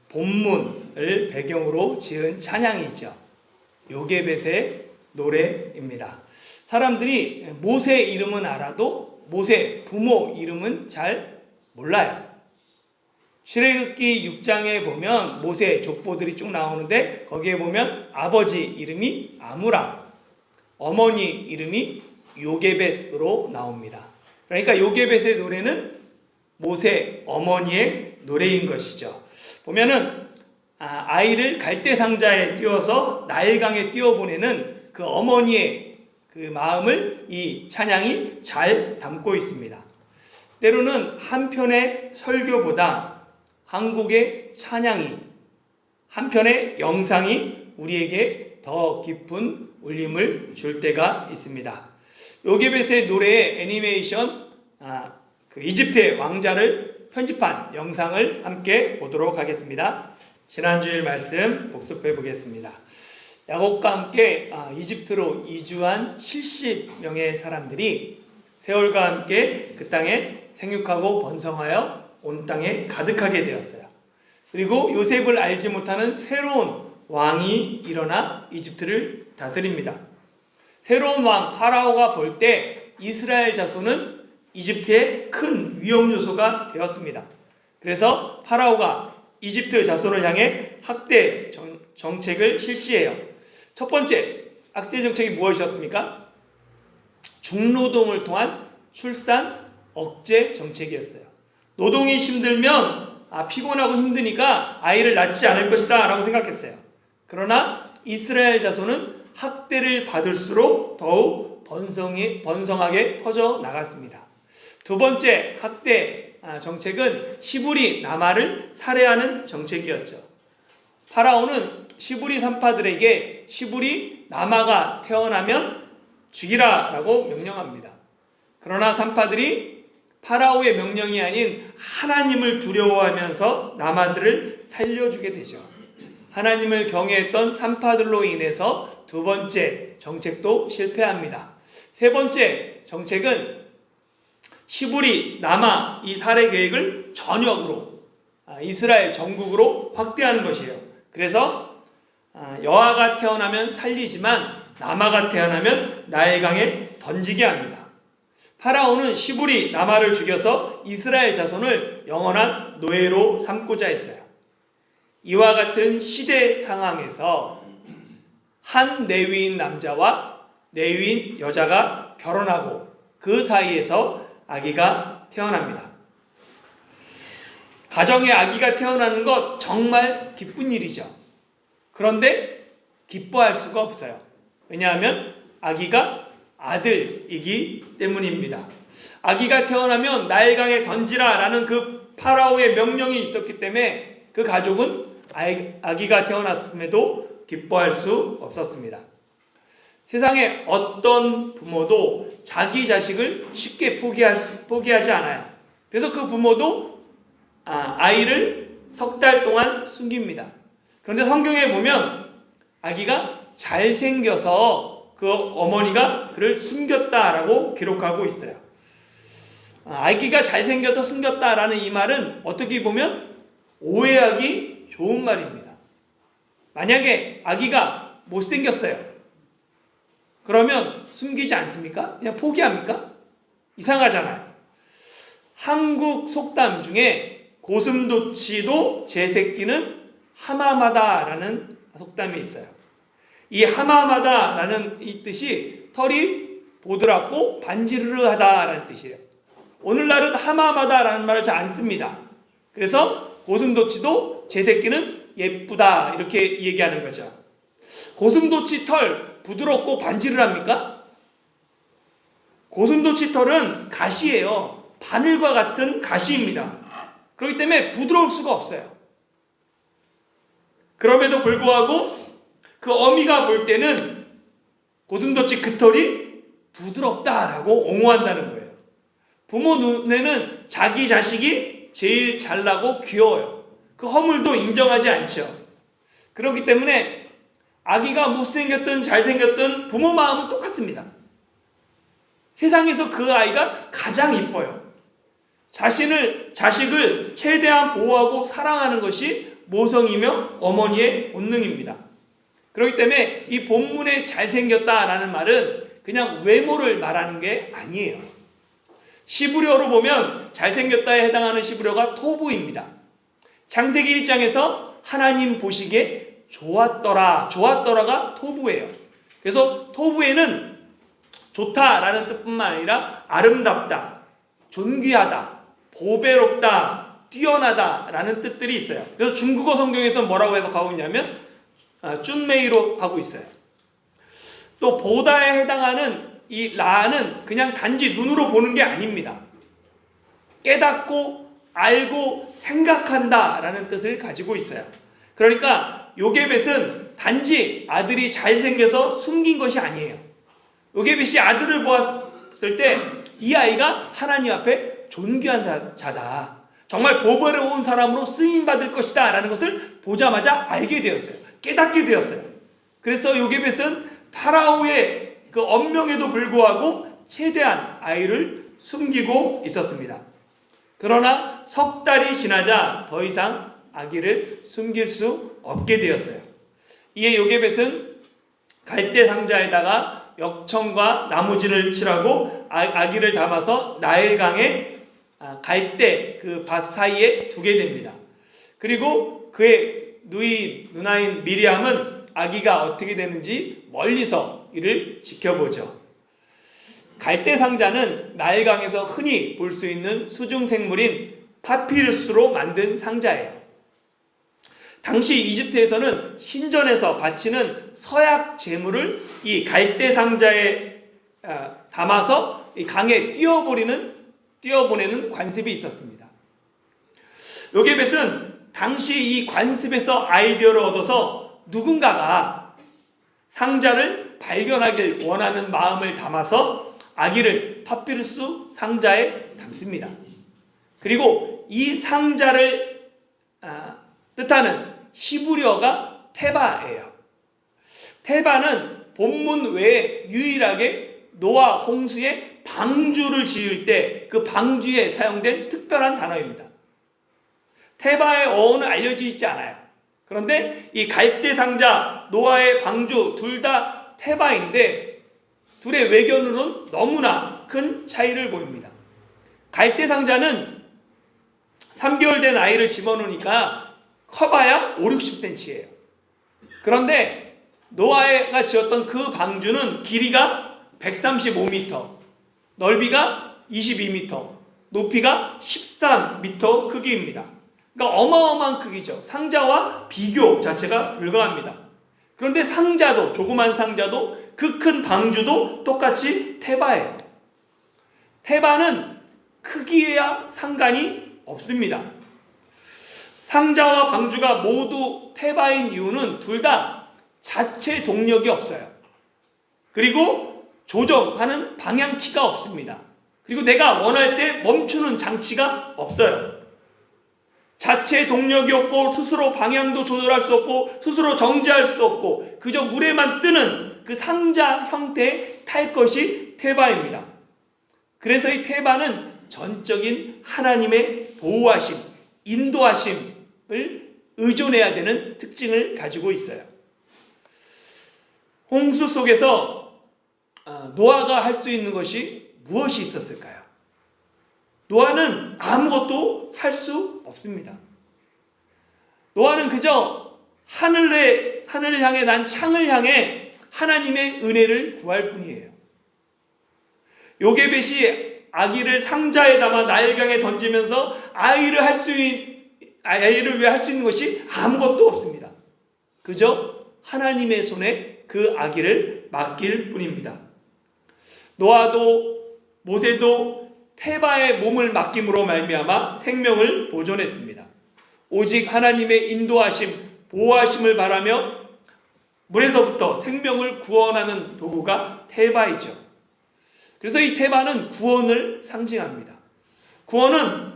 본문을 배경으로 지은 찬양이죠. 요게벳의 노래입니다. 사람들이 모세 이름은 알아도 모세 부모 이름은 잘 몰라요. 출애굽기 6장에 보면 모세 족보들이 쭉 나오는데 거기에 보면 아버지 이름이 아므람, 어머니 이름이 요게벳으로 나옵니다. 그러니까 요게벳의 노래는 모세 어머니의 노래인 것이죠. 보면은 아이를 갈대 상자에 띄워서 나일강에 띄워보내는 그 어머니의 그 마음을 이 찬양이 잘 담고 있습니다. 때로는 한편의 설교보다 한국의 찬양이, 한편의 영상이 우리에게 더 깊은 울림을 줄 때가 있습니다. 요게벳의 노래의 애니메이션, 그 이집트의 왕자를 편집한 영상을 함께 보도록 하겠습니다. 지난주일 말씀 복습해 보겠습니다. 야곱과 함께 이집트로 이주한 70명의 사람들이 세월과 함께 그 땅에 생육하고 번성하여 온 땅에 가득하게 되었어요. 그리고 요셉을 알지 못하는 새로운 왕이 일어나 이집트를 다스립니다. 새로운 왕 파라오가 볼 때 이스라엘 자손은 이집트의 큰 위험 요소가 되었습니다. 그래서 파라오가 이집트 자손을 향해 학대 정책을 실시해요. 첫 번째 학대 정책이 무엇이었습니까? 중노동을 통한 출산 억제 정책이었어요. 노동이 힘들면 피곤하고 힘드니까 아이를 낳지 않을 것이다 라고 생각했어요. 그러나 이스라엘 자손은 학대를 받을수록 더욱 번성하게 퍼져 나갔습니다. 두 번째 학대 정책은 시부리 나마를 살해하는 정책이었죠. 파라오는 시부리 산파들에게 시부리 나마가 태어나면 죽이라 라고 명령합니다. 그러나 산파들이 파라오의 명령이 아닌 하나님을 두려워하면서 나마들을 살려주게 되죠. 하나님을 경외했던 산파들로 인해서 두 번째 정책도 실패합니다. 세 번째 정책은 시부리 나마 이 살해 계획을 전역으로 이스라엘 전국으로 확대하는 것이에요. 그래서 여아가 태어나면 살리지만 나마가 태어나면 나일강에 던지게 합니다. 파라오는 시부리 나마를 죽여서 이스라엘 자손을 영원한 노예로 삼고자 했어요. 이와 같은 시대 상황에서 한 레위인 남자와 레위인 여자가 결혼하고 그 사이에서 아기가 태어납니다. 가정에 아기가 태어나는 것 정말 기쁜 일이죠. 그런데 기뻐할 수가 없어요. 왜냐하면 아기가 아들이기 때문입니다. 아기가 태어나면 나일강에 던지라 라는 그 파라오의 명령이 있었기 때문에 그 가족은 아기가 태어났음에도 기뻐할 수 없었습니다. 세상에 어떤 부모도 자기 자식을 쉽게 포기하지 않아요. 그래서 그 부모도 아이를 석 달 동안 숨깁니다. 그런데 성경에 보면 아기가 잘생겨서 그 어머니가 그를 숨겼다라고 기록하고 있어요. 아기가 잘생겨서 숨겼다라는 이 말은 어떻게 보면 오해하기 좋은 말입니다. 만약에 아기가 못생겼어요. 그러면 숨기지 않습니까? 그냥 포기합니까? 이상하잖아요. 한국 속담 중에 고슴도치도 제 새끼는 하마마다라는 속담이 있어요. 이 하마마다라는 이 뜻이 털이 보드랍고 반지르르하다라는 뜻이에요. 오늘날은 하마마다라는 말을 잘 안 씁니다. 그래서 고슴도치도 제 새끼는 예쁘다 이렇게 얘기하는 거죠. 고슴도치 털 부드럽고 반지르합니까? 고슴도치 털은 가시예요. 바늘과 같은 가시입니다. 그렇기 때문에 부드러울 수가 없어요. 그럼에도 불구하고 그 어미가 볼 때는 고슴도치 그 털이 부드럽다라고 옹호한다는 거예요. 부모 눈에는 자기 자식이 제일 잘나고 귀여워요. 그 허물도 인정하지 않죠. 그렇기 때문에 아기가 못생겼든 잘생겼든 부모 마음은 똑같습니다. 세상에서 그 아이가 가장 이뻐요. 자식을 최대한 보호하고 사랑하는 것이 모성이며 어머니의 본능입니다. 그렇기 때문에 이 본문에 잘생겼다라는 말은 그냥 외모를 말하는 게 아니에요. 시브리어로 보면 잘생겼다에 해당하는 시브리어가 토부입니다. 창세기 1장에서 하나님 보시기에 좋았더라가 토부예요. 그래서 토부에는 좋다라는 뜻뿐만 아니라 아름답다, 존귀하다, 보배롭다, 뛰어나다라는 뜻들이 있어요. 그래서 중국어 성경에서 뭐라고 해석하고 있냐면 쭌메이로 하고 있어요. 또 보다에 해당하는 이 라는 그냥 단지 눈으로 보는 게 아닙니다. 깨닫고 알고 생각한다 라는 뜻을 가지고 있어요. 그러니까 요게벳은 단지 아들이 잘생겨서 숨긴 것이 아니에요. 요게벳이 아들을 보았을 때 이 아이가 하나님 앞에 존귀한 자다, 정말 보배로운 사람으로 쓰임받을 것이다 라는 것을 보자마자 알게 되었어요. 깨닫게 되었어요. 그래서 요게벳은 파라오의 그 엄명에도 불구하고 최대한 아이를 숨기고 있었습니다. 그러나 석 달이 지나자 더 이상 아기를 숨길 수 없게 되었어요. 이에 요게벳은 갈대 상자에다가 역청과 나무질을 칠하고 아기를 담아서 나일강에 갈대 그 밭 사이에 두게 됩니다. 그리고 그의 누나인 미리암은 아기가 어떻게 되는지 멀리서 이를 지켜보죠. 갈대 상자는 나일강에서 흔히 볼 수 있는 수중 생물인 파피루스로 만든 상자예요. 당시 이집트에서는 신전에서 바치는 서약 제물을 이 갈대 상자에 담아서 이 강에 띄워보내는 관습이 있었습니다. 요게벳은 당시 이 관습에서 아이디어를 얻어서 누군가가 상자를 발견하길 원하는 마음을 담아서 아기를 파피루스 상자에 담습니다. 그리고 이 상자를 뜻하는 히브리어가 테바예요. 테바는 본문 외에 유일하게 노아 홍수의 방주를 지을 때 그 방주에 사용된 특별한 단어입니다. 테바의 어원은 알려져 있지 않아요. 그런데 이 갈대 상자, 노아의 방주 둘 다 테바인데 둘의 외견으로는 너무나 큰 차이를 보입니다. 갈대 상자는 3개월 된 아이를 집어넣으니까 커봐야 5-60cm예요. 그런데 노아가 지었던 그 방주는 길이가 135m, 넓이가 22m, 높이가 13m 크기입니다. 그러니까 어마어마한 크기죠. 상자와 비교 자체가 불가합니다. 그런데 상자도, 조그만 상자도, 그 큰 방주도 똑같이 테바예요. 테바는 크기와 상관이 없습니다. 상자와 방주가 모두 테바인 이유는 둘 다 자체 동력이 없어요. 그리고 조정하는 방향키가 없습니다. 그리고 내가 원할 때 멈추는 장치가 없어요. 자체 동력이 없고 스스로 방향도 조절할 수 없고 스스로 정지할 수 없고 그저 물에만 뜨는 그 상자 형태의 탈 것이 테바입니다. 그래서 이 테바는 전적인 하나님의 보호하심, 인도하심을 의존해야 되는 특징을 가지고 있어요. 홍수 속에서 노아가 할 수 있는 것이 무엇이 있었을까요? 노아는 아무것도 할 수 없습니다. 노아는 그저 하늘을 향해 난 창을 향해 하나님의 은혜를 구할 뿐이에요. 요게벳이 아기를 상자에 담아 나일강에 던지면서 아이를 위해 할 수 있는 것이 아무것도 없습니다. 그저 하나님의 손에 그 아기를 맡길 뿐입니다. 노아도 모세도 테바의 몸을 맡김으로 말미암아 생명을 보존했습니다. 오직 하나님의 인도하심, 보호하심을 바라며 물에서부터 생명을 구원하는 도구가 테바이죠. 그래서 이 테바는 구원을 상징합니다. 구원은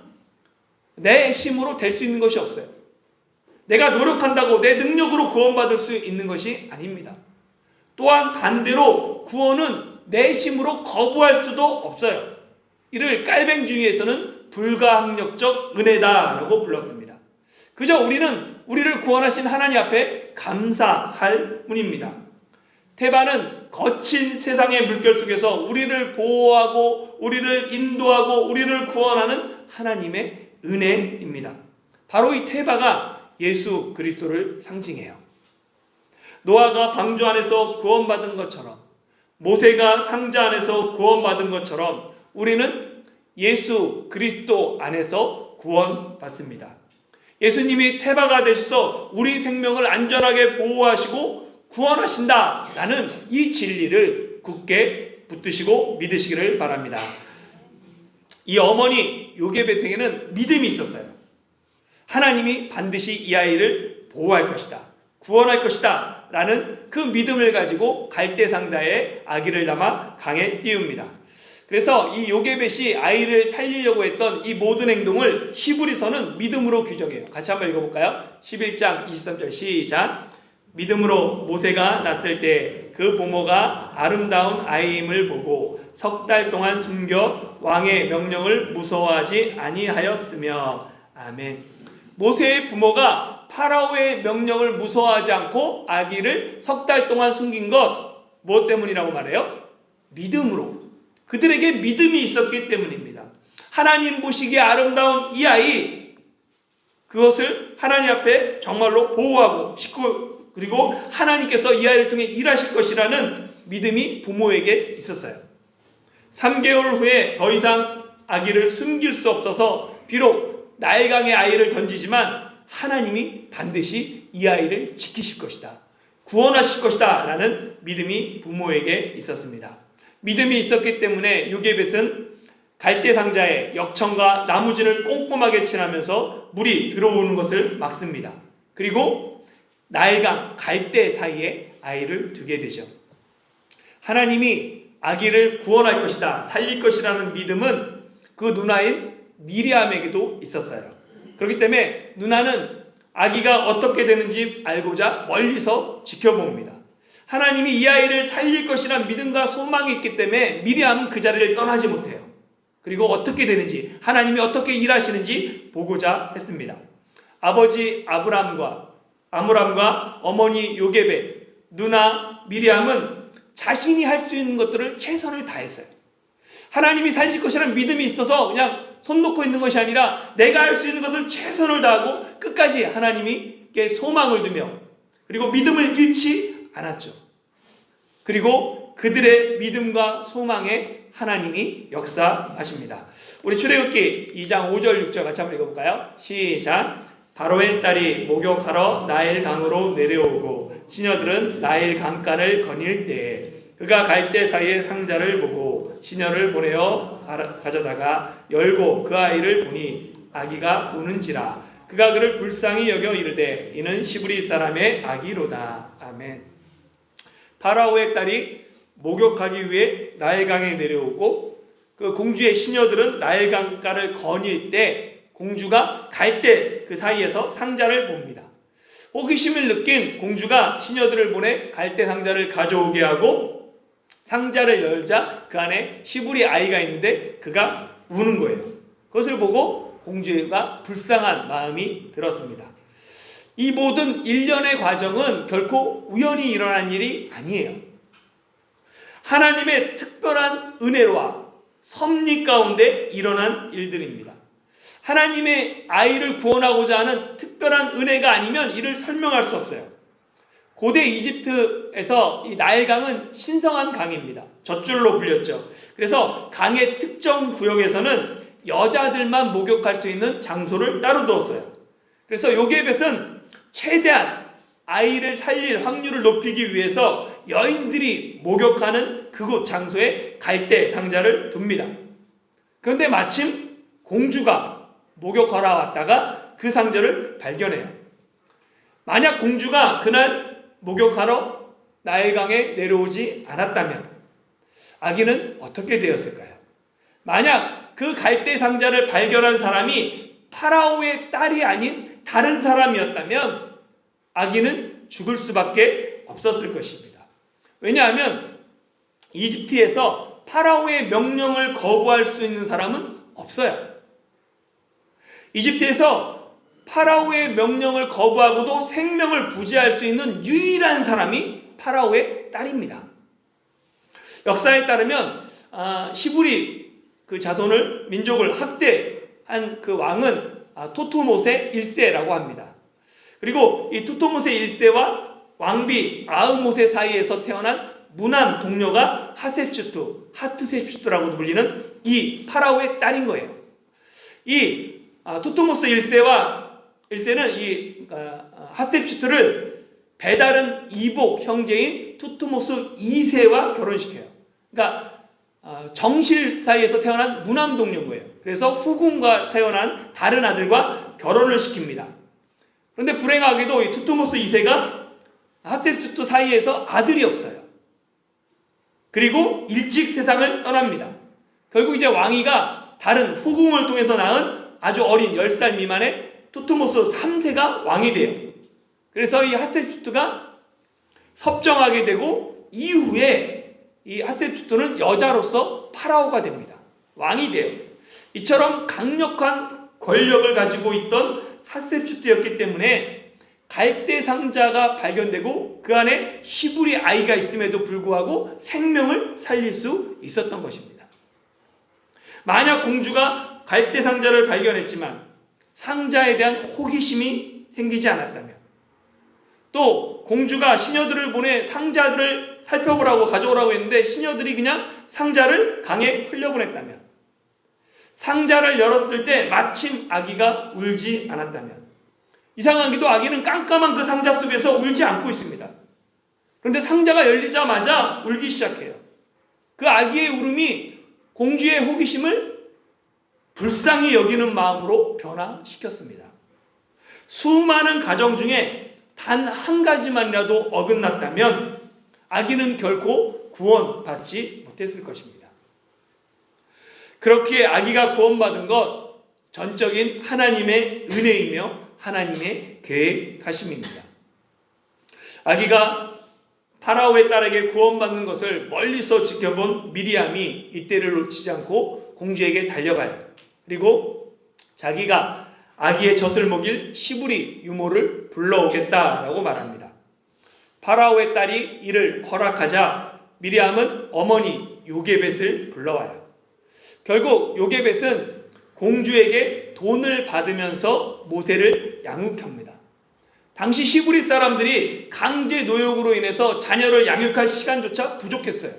내 힘으로 될 수 있는 것이 없어요. 내가 노력한다고 내 능력으로 구원받을 수 있는 것이 아닙니다. 또한 반대로 구원은 내 힘으로 거부할 수도 없어요. 이를 깔뱅주의에서는 불가항력적 은혜다라고 불렀습니다. 그저 우리를 구원하신 하나님 앞에 감사할 뿐입니다. 테바는 거친 세상의 물결 속에서 우리를 보호하고 우리를 인도하고 우리를 구원하는 하나님의 은혜입니다. 바로 이 테바가 예수 그리스도를 상징해요. 노아가 방주 안에서 구원받은 것처럼, 모세가 상자 안에서 구원받은 것처럼 우리는 예수 그리스도 안에서 구원받습니다. 예수님이 테바가 되셔서 우리 생명을 안전하게 보호하시고 구원하신다라는 이 진리를 굳게 붙드시고 믿으시기를 바랍니다. 이 어머니 요게벳에게는 믿음이 있었어요. 하나님이 반드시 이 아이를 보호할 것이다, 구원할 것이다 라는 그 믿음을 가지고 갈대상자에 아기를 담아 강에 띄웁니다. 그래서 이 요게벳이 아이를 살리려고 했던 이 모든 행동을 히브리서는 믿음으로 규정해요. 같이 한번 읽어볼까요? 11장 23절 시작. 믿음으로 모세가 낳았을 때 그 부모가 아름다운 아이임을 보고 석 달 동안 숨겨 왕의 명령을 무서워하지 아니하였으며. 아멘. 모세의 부모가 파라오의 명령을 무서워하지 않고 아기를 석 달 동안 숨긴 것, 무엇 때문이라고 말해요? 믿음으로. 그들에게 믿음이 있었기 때문입니다. 하나님 보시기에 아름다운 이 아이, 그것을 하나님 앞에 정말로 보호하고 그리고 하나님께서 이 아이를 통해 일하실 것이라는 믿음이 부모에게 있었어요. 3개월 후에 더 이상 아기를 숨길 수 없어서 비록 나일강에 아이를 던지지만 하나님이 반드시 이 아이를 지키실 것이다, 구원하실 것이다 라는 믿음이 부모에게 있었습니다. 믿음이 있었기 때문에 요게벳은 갈대상자에 역청과 나무진을 꼼꼼하게 칠하면서 물이 들어오는 것을 막습니다. 그리고 나일강, 갈대 사이에 아이를 두게 되죠. 하나님이 아기를 구원할 것이다, 살릴 것이라는 믿음은 그 누나인 미리암에게도 있었어요. 그렇기 때문에 누나는 아기가 어떻게 되는지 알고자 멀리서 지켜봅니다. 하나님이 이 아이를 살릴 것이라는 믿음과 소망이 있기 때문에 미리암은 그 자리를 떠나지 못해요. 그리고 어떻게 되는지, 하나님이 어떻게 일하시는지 보고자 했습니다. 아버지 아므람과 어머니 요게벳, 누나 미리암은 자신이 할 수 있는 것들을 최선을 다했어요. 하나님이 살릴 것이라는 믿음이 있어서 그냥 손 놓고 있는 것이 아니라 내가 할 수 있는 것을 최선을 다하고 끝까지 하나님께 소망을 두며, 그리고 믿음을 잃지 않았죠. 그리고 그들의 믿음과 소망에 하나님이 역사하십니다. 우리 출애굽기 2장 5절 6절 같이 한번 읽어볼까요? 시작. 바로의 딸이 목욕하러 나일 강으로 내려오고 시녀들은 나일 강가를 거닐 때에 그가 갈대 사이에 상자를 보고 시녀를 보내어 가져다가 열고 그 아이를 보니 아기가 우는지라. 그가 그를 불쌍히 여겨 이르되 이는 시브리 사람의 아기로다. 아멘. 파라오의 딸이 목욕하기 위해 나일강에 내려오고 그 공주의 시녀들은 나일강가를 거닐 때 공주가 갈대 그 사이에서 상자를 봅니다. 호기심을 느낀 공주가 시녀들을 보내 갈대 상자를 가져오게 하고 상자를 열자 그 안에 시브리 아이가 있는데 그가 우는 거예요. 그것을 보고 공주가 불쌍한 마음이 들었습니다. 이 모든 일련의 과정은 결코 우연히 일어난 일이 아니에요. 하나님의 특별한 은혜와 섭리 가운데 일어난 일들입니다. 하나님의 아이를 구원하고자 하는 특별한 은혜가 아니면 이를 설명할 수 없어요. 고대 이집트에서 이 나일강은 신성한 강입니다. 젖줄로 불렸죠. 그래서 강의 특정 구역에서는 여자들만 목욕할 수 있는 장소를 따로 두었어요. 그래서 요게벳은 최대한 아이를 살릴 확률을 높이기 위해서 여인들이 목욕하는 그곳 장소에 갈대 상자를 둡니다. 그런데 마침 공주가 목욕하러 왔다가 그 상자를 발견해요. 만약 공주가 그날 목욕하러 나일강에 내려오지 않았다면 아기는 어떻게 되었을까요? 만약 그 갈대 상자를 발견한 사람이 파라오의 딸이 아닌 다른 사람이었다면 아기는 죽을 수밖에 없었을 것입니다. 왜냐하면 이집트에서 파라오의 명령을 거부할 수 있는 사람은 없어요. 이집트에서 파라오의 명령을 거부하고도 생명을 부지할 수 있는 유일한 사람이 파라오의 딸입니다. 역사에 따르면 시부리 그 자손을 민족을 학대한 그 왕은 토트모세 1세라고 합니다. 그리고 이 투토모세 1세와 왕비 아흐모세 사이에서 태어난 무남 동료가 하트셉슈트라고도 불리는 이 파라오의 딸인 거예요. 이 투토모스 1세는 이 하트셉슈트를 배다른 이복 형제인 투토모스 2세와 결혼시켜요. 그러니까 정실 사이에서 태어난 무남 동료인 거예요. 그래서 후궁과 태어난 다른 아들과 결혼을 시킵니다. 그런데 불행하게도 이 투토모스 2세가 하트셉슈트 사이에서 아들이 없어요. 그리고 일찍 세상을 떠납니다. 결국 이제 왕위가 다른 후궁을 통해서 낳은 아주 어린 10살 미만의 투트모스 3세가 왕이 돼요. 그래서 이 하트셉슈트가 섭정하게 되고 이후에 이 하트셉슈트는 여자로서 파라오가 됩니다. 왕이 돼요. 이처럼 강력한 권력을 가지고 있던 하트셉슈트였기 때문에 갈대 상자가 발견되고 그 안에 시부리 아이가 있음에도 불구하고 생명을 살릴 수 있었던 것입니다. 만약 공주가 갈대 상자를 발견했지만 상자에 대한 호기심이 생기지 않았다면, 또 공주가 시녀들을 보내 상자들을 살펴보라고 가져오라고 했는데 시녀들이 그냥 상자를 강에 흘려보냈다면, 상자를 열었을 때 마침 아기가 울지 않았다면, 이상하게도 아기는 깜깜한 그 상자 속에서 울지 않고 있습니다. 그런데 상자가 열리자마자 울기 시작해요. 그 아기의 울음이 공주의 호기심을 불쌍히 여기는 마음으로 변화시켰습니다. 수많은 가정 중에 단 한 가지만이라도 어긋났다면 아기는 결코 구원받지 못했을 것입니다. 그렇기에 아기가 구원받은 것 전적인 하나님의 은혜이며 하나님의 계획하심입니다. 아기가 파라오의 딸에게 구원받는 것을 멀리서 지켜본 미리암이 이때를 놓치지 않고 공주에게 달려가요. 그리고 자기가 아기의 젖을 먹일 시부리 유모를 불러오겠다라고 말합니다. 파라오의 딸이 이를 허락하자 미리암은 어머니 요게벳을 불러와요. 결국 요게벳은 공주에게 돈을 받으면서 모세를 양육합니다. 당시 시부리 사람들이 강제 노역으로 인해서 자녀를 양육할 시간조차 부족했어요.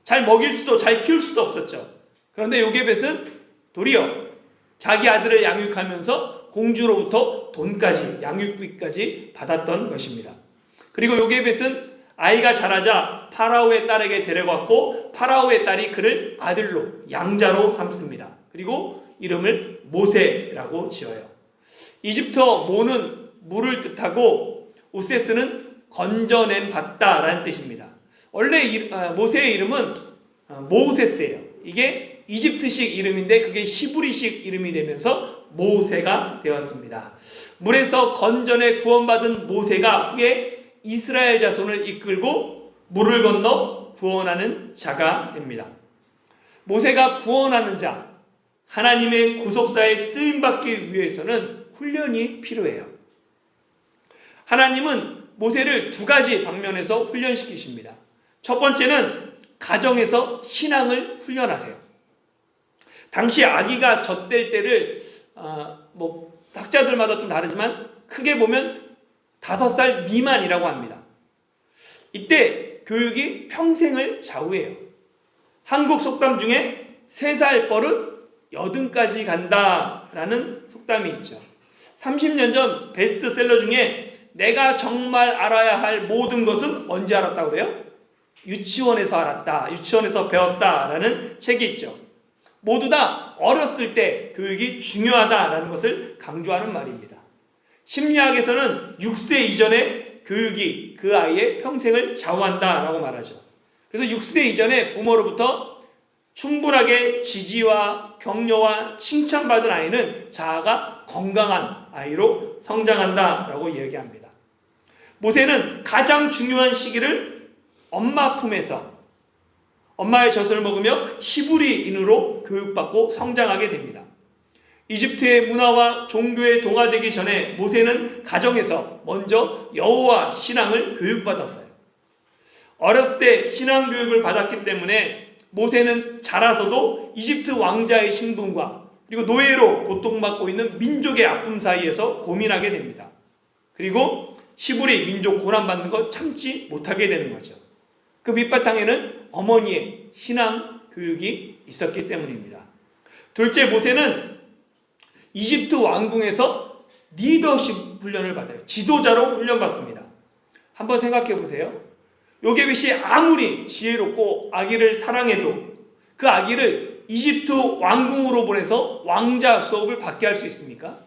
잘 먹일 수도 잘 키울 수도 없었죠. 그런데 요게벳은 도리어 자기 아들을 양육하면서 공주로부터 돈까지, 양육비까지 받았던 것입니다. 그리고 요게벳은 아이가 자라자 파라오의 딸에게 데려갔고 파라오의 딸이 그를 아들로, 양자로 삼습니다. 그리고 이름을 모세라고 지어요. 이집트어 모는 물을 뜻하고 우세스는 건져낸 받다라는 뜻입니다. 원래 모세의 이름은 모우세스예요. 이게 이집트식 이름인데 그게 히브리식 이름이 되면서 모세가 되었습니다. 물에서 건져내 구원받은 모세가 후에 이스라엘 자손을 이끌고 물을 건너 구원하는 자가 됩니다. 모세가 구원하는 자, 하나님의 구속사에 쓰임받기 위해서는 훈련이 필요해요. 하나님은 모세를 두 가지 방면에서 훈련시키십니다. 첫 번째는 가정에서 신앙을 훈련하세요. 당시 아기가 젖될 때를 학자들마다 좀 다르지만 크게 보면 5살 미만이라고 합니다. 이때 교육이 평생을 좌우해요. 한국 속담 중에 3살 버릇 여든까지 간다라는 속담이 있죠. 30년 전 베스트셀러 중에 내가 정말 알아야 할 모든 것은 언제 알았다고 그래요? 유치원에서 알았다, 유치원에서 배웠다라는 책이 있죠. 모두 다 어렸을 때 교육이 중요하다라는 것을 강조하는 말입니다. 심리학에서는 6세 이전의 교육이 그 아이의 평생을 좌우한다라고 말하죠. 그래서 6세 이전에 부모로부터 충분하게 지지와 격려와 칭찬받은 아이는 자아가 건강한 아이로 성장한다라고 이야기합니다. 모세는 가장 중요한 시기를 엄마 품에서 엄마의 젖을 먹으며 히브리인으로 교육받고 성장하게 됩니다. 이집트의 문화와 종교에 동화되기 전에 모세는 가정에서 먼저 여호와 신앙을 교육받았어요. 어렸을 때 신앙 교육을 받았기 때문에 모세는 자라서도 이집트 왕자의 신분과 그리고 노예로 고통받고 있는 민족의 아픔 사이에서 고민하게 됩니다. 그리고 시부리 민족 고난받는 거 참지 못하게 되는 거죠. 그 밑바탕에는 어머니의 신앙 교육이 있었기 때문입니다. 둘째, 모세는 이집트 왕궁에서 리더십 훈련을 받아요. 지도자로 훈련받습니다. 한번 생각해 보세요. 요게벳이 아무리 지혜롭고 아기를 사랑해도 그 아기를 이집트 왕궁으로 보내서 왕자 수업을 받게 할 수 있습니까?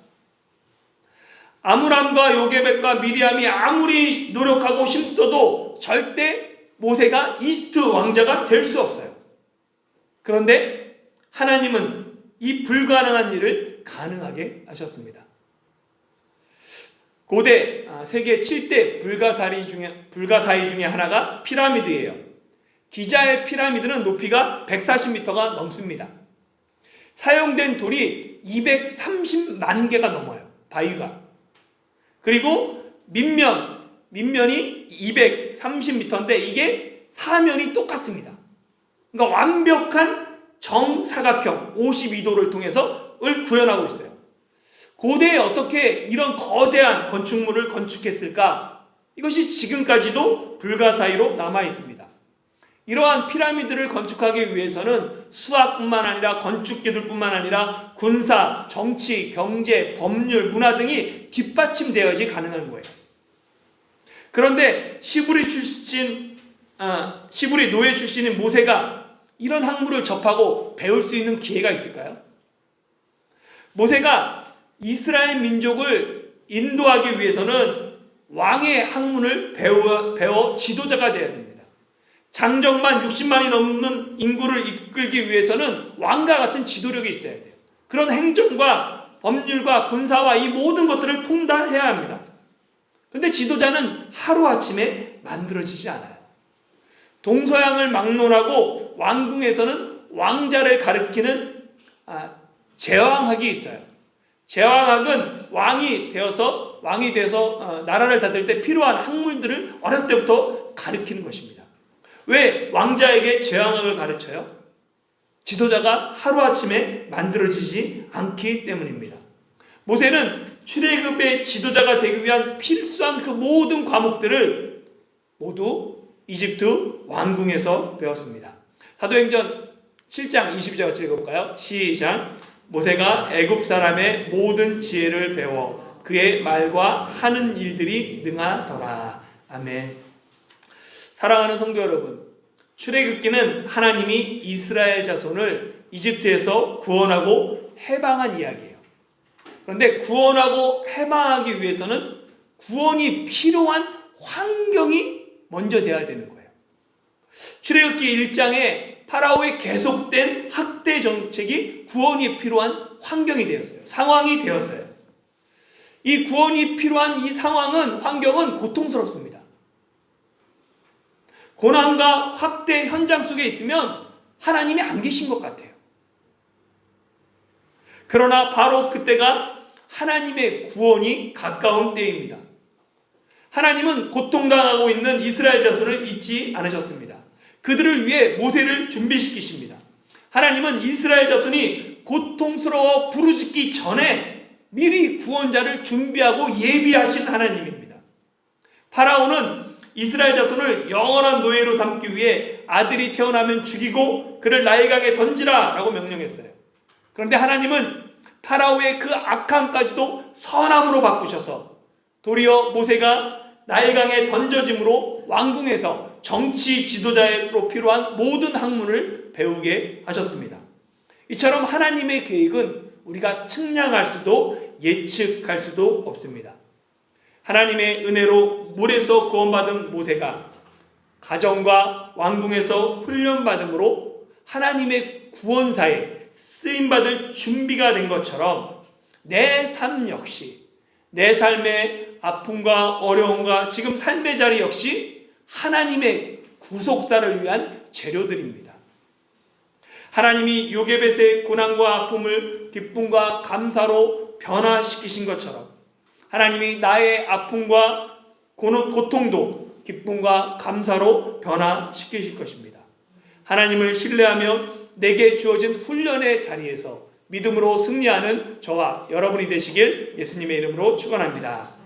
아므람과 요게벳과 미리암이 아무리 노력하고 힘써도 절대 모세가 이집트 왕자가 될 수 없어요. 그런데 하나님은 이 불가능한 일을 가능하게 하셨습니다. 고대 세계 7대 불가사의 중에 하나가 피라미드예요. 기자의 피라미드는 높이가 140m가 넘습니다. 사용된 돌이 230만 개가 넘어요. 바위가. 그리고 밑면이 230m인데 이게 사면이 똑같습니다. 그러니까 완벽한 정사각형 52도를 통해서 을 구현하고 있어요. 고대에 어떻게 이런 거대한 건축물을 건축했을까? 이것이 지금까지도 불가사의로 남아 있습니다. 이러한 피라미드를 건축하기 위해서는 수학뿐만 아니라 건축기술뿐만 아니라 군사, 정치, 경제, 법률, 문화 등이 뒷받침되어야지 가능한 거예요. 그런데 시부리 노예 출신인 모세가 이런 학문을 접하고 배울 수 있는 기회가 있을까요? 모세가 이스라엘 민족을 인도하기 위해서는 왕의 학문을 배워 지도자가 되어야 됩니다. 장정만 60만이 넘는 인구를 이끌기 위해서는 왕과 같은 지도력이 있어야 돼요. 그런 행정과 법률과 군사와 이 모든 것들을 통달해야 합니다. 그런데 지도자는 하루아침에 만들어지지 않아요. 동서양을 막론하고 왕궁에서는 왕자를 가리키는 제왕학이 있어요. 제왕학은 왕이 되어서 나라를 다스릴 때 필요한 학문들을 어릴 때부터 가르치는 것입니다. 왜 왕자에게 제왕학을 가르쳐요? 지도자가 하루아침에 만들어지지 않기 때문입니다. 모세는 출애굽의 지도자가 되기 위한 필수한 그 모든 과목들을 모두 이집트 왕궁에서 배웠습니다. 사도행전 7장 22절 같이 읽어볼까요? 시작. 모세가 애굽 사람의 모든 지혜를 배워 그의 말과 하는 일들이 능하더라. 아멘. 사랑하는 성도 여러분, 출애굽기는 하나님이 이스라엘 자손을 이집트에서 구원하고 해방한 이야기예요. 그런데 구원하고 해방하기 위해서는 구원이 필요한 환경이 먼저 돼야 되는 거예요. 출애굽기 1장에 파라오의 계속된 학대 정책이 구원이 필요한 환경이 되었어요. 상황이 되었어요. 이 구원이 필요한 이 환경은 고통스럽습니다. 고난과 학대 현장 속에 있으면 하나님이 안 계신 것 같아요. 그러나 바로 그때가 하나님의 구원이 가까운 때입니다. 하나님은 고통당하고 있는 이스라엘 자손을 잊지 않으셨습니다. 그들을 위해 모세를 준비시키십니다. 하나님은 이스라엘 자손이 고통스러워 부르짖기 전에 미리 구원자를 준비하고 예비하신 하나님입니다. 파라오는 이스라엘 자손을 영원한 노예로 삼기 위해 아들이 태어나면 죽이고 그를 나일강에 던지라 라고 명령했어요. 그런데 하나님은 파라오의 그 악함까지도 선함으로 바꾸셔서 도리어 모세가 나일강에 던져짐으로 왕궁에서 정치 지도자로 필요한 모든 학문을 배우게 하셨습니다. 이처럼 하나님의 계획은 우리가 측량할 수도 예측할 수도 없습니다. 하나님의 은혜로 물에서 구원받은 모세가 가정과 왕궁에서 훈련받음으로 하나님의 구원사에 쓰임받을 준비가 된 것처럼 내 삶 역시 내 삶의 아픔과 어려움과 지금 삶의 자리 역시 하나님의 구속사를 위한 재료들입니다. 하나님이 요게벳의 고난과 아픔을 기쁨과 감사로 변화시키신 것처럼 하나님이 나의 아픔과 고통도 기쁨과 감사로 변화시키실 것입니다. 하나님을 신뢰하며 내게 주어진 훈련의 자리에서 믿음으로 승리하는 저와 여러분이 되시길 예수님의 이름으로 축원합니다.